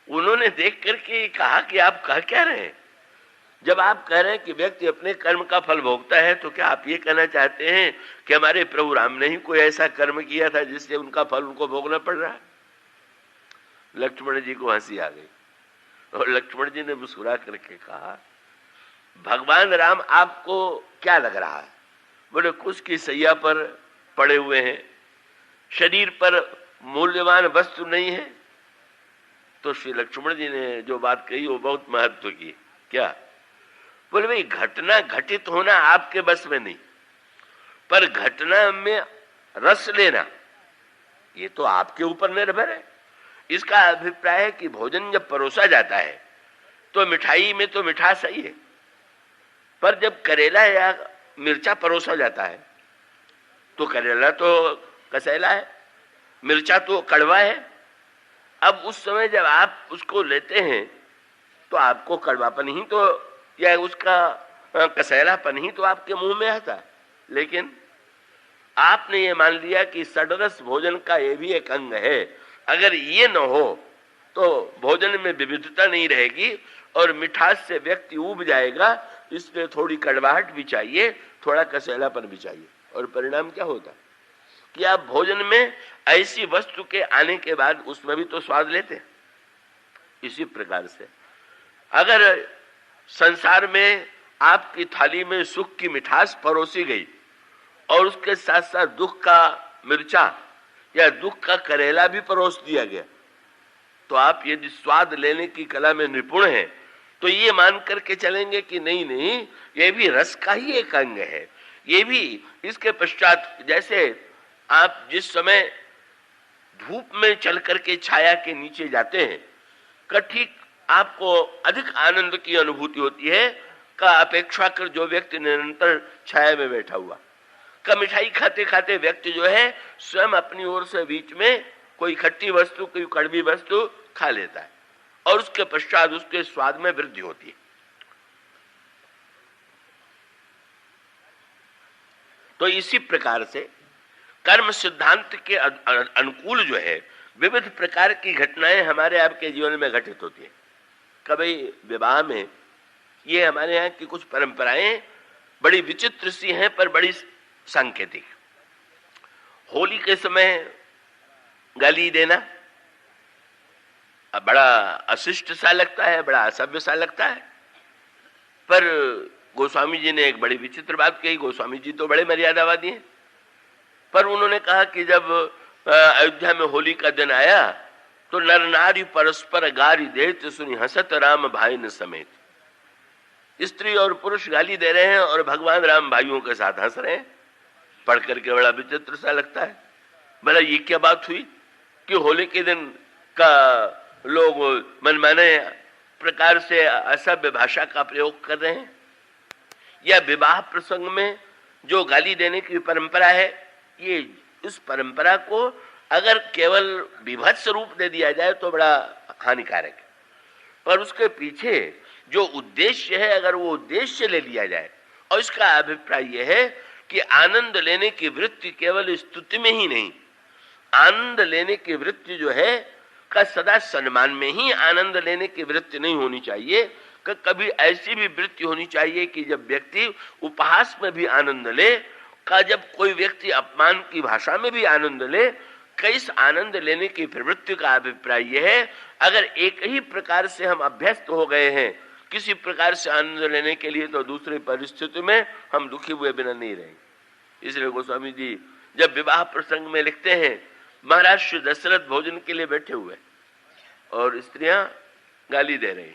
उन्होंने देख करके कहा कि आप कह क्या रहे हैं? जब आप कह रहे हैं कि व्यक्ति अपने कर्म का फल भोगता है, तो क्या आप ये कहना चाहते हैं कि हमारे प्रभु राम ने ही कोई ऐसा कर्म किया था जिससे उनका फल उनको भोगना पड़ रहा है? लक्ष्मण जी को हंसी आ गई और लक्ष्मण जी ने मुस्कुरा करके कहा, भगवान राम आपको क्या लग रहा है? बोले कुछ की सैया पर पड़े हुए हैं, शरीर पर मूल्यवान वस्तु नहीं है। तो श्री लक्ष्मण जी ने जो बात कही वो बहुत महत्व की। क्या? बोले भाई, घटना घटित होना आपके बस में नहीं, पर घटना में रस लेना ये तो आपके ऊपर निर्भर है। इसका अभिप्राय है कि भोजन जब परोसा जाता है तो मिठाई में तो मिठास सही है, पर जब करेला या मिर्चा परोसा जाता है तो करेला तो कसैला है, मिर्चा तो कड़वा है। अब उस समय जब आप उसको लेते हैं तो आपको कड़वापन ही तो या उसका कसैलापन ही तो आपके मुंह में आता है, लेकिन आपने ये मान लिया कि सडरस भोजन का ये भी एक अंग है। अगर ये न हो तो भोजन में विविधता नहीं रहेगी और मिठास से व्यक्ति ऊब जाएगा, इसलिए थोड़ी कड़वाहट भी चाहिए, थोड़ा कसैलापन भी चाहिए। और परिणाम क्या होता है कि आप भोजन में ऐसी वस्तु के आने के बाद उसमें भी तो स्वाद लेते हैं। इसी प्रकार से अगर संसार में आपकी थाली में सुख की मिठास परोसी गई और उसके साथ साथ दुख का मिर्चा या दुख का करेला भी परोस दिया गया, तो आप यदि स्वाद लेने की कला में निपुण हैं तो ये मान करके चलेंगे कि नहीं नहीं, ये भी रस का ही एक अंग है। ये भी इसके पश्चात, जैसे आप जिस समय धूप में चल करके छाया के नीचे जाते हैं का ठीक आपको अधिक आनंद की अनुभूति होती है का अपेक्षाकृत जो व्यक्ति निरंतर छाया में बैठा हुआ का मिठाई खाते खाते व्यक्ति जो है स्वयं अपनी ओर से बीच में कोई खट्टी वस्तु, कोई कड़वी वस्तु खा लेता है और उसके पश्चात उसके स्वाद में वृद्धि होती है। तो इसी प्रकार से कर्म सिद्धांत के अनुकूल जो है विविध प्रकार की घटनाएं हमारे आपके जीवन में घटित होती है। कभी विवाह में ये हमारे यहाँ की कुछ परंपराएं बड़ी विचित्र सी हैं पर बड़ी सांकेतिक। होली के समय गाली देना बड़ा अशिष्ट सा लगता है, बड़ा असभ्य सा लगता है, पर गोस्वामी जी ने एक बड़ी विचित्र बात कही। गोस्वामी जी तो बड़े मर्यादावादी हैं, पर उन्होंने कहा कि जब अयोध्या में होली का दिन आया तो नर नारी परस्पर गारी देत सुनी हसत राम भाई न समेत। स्त्री और पुरुष गाली दे रहे हैं और भगवान राम भाइयों के साथ हंस रहे हैं। पढ़ करके बड़ा विचित्र सा लगता है। भला ये क्या बात हुई कि होली के दिन का लोग मनमाने प्रकार से असभ्य भाषा का प्रयोग कर रहे हैं, या विवाह प्रसंग में जो गाली देने की परंपरा है, ये उस परंपरा को अगर केवल विभत्स रूप दे दिया जाए तो बड़ा हानिकारक है, पर उसके पीछे जो उद्देश्य है अगर वो उद्देश्य ले लिया जाए, और इसका अभिप्राय यह है कि आनंद लेने की वृत्ति केवल स्तुति में ही नहीं, आनंद लेने की वृत्ति जो है का सदा सम्मान में ही आनंद लेने की वृत्ति नहीं होनी चाहिए, कि कभी ऐसी भी वृत्ति होनी चाहिए कि जब व्यक्ति उपहास में भी आनंद ले, का जब कोई व्यक्ति अपमान की भाषा में भी आनंद ले, किस आनंद लेने की प्रवृत्ति का अभिप्राय यह है, अगर एक ही प्रकार से हम अभ्यस्त हो गए हैं किसी प्रकार से आनंद लेने के लिए, तो दूसरी परिस्थिति में हम दुखी हुए बिना नहीं रहेंगे। इसलिए गोस्वामी जी जब विवाह प्रसंग में लिखते हैं, महाराज श्री दशरथ भोजन के लिए बैठे हुए और स्त्रियां गाली दे रही,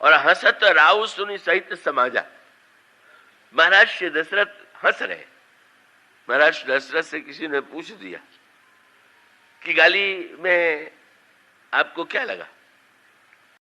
और हंसत राव सुनी सहित समाजा। महाराज श्री दशरथ हंस रहे। महाराज श्री दशरथ से किसी ने पूछ दिया कि गाली में आपको क्या लगा?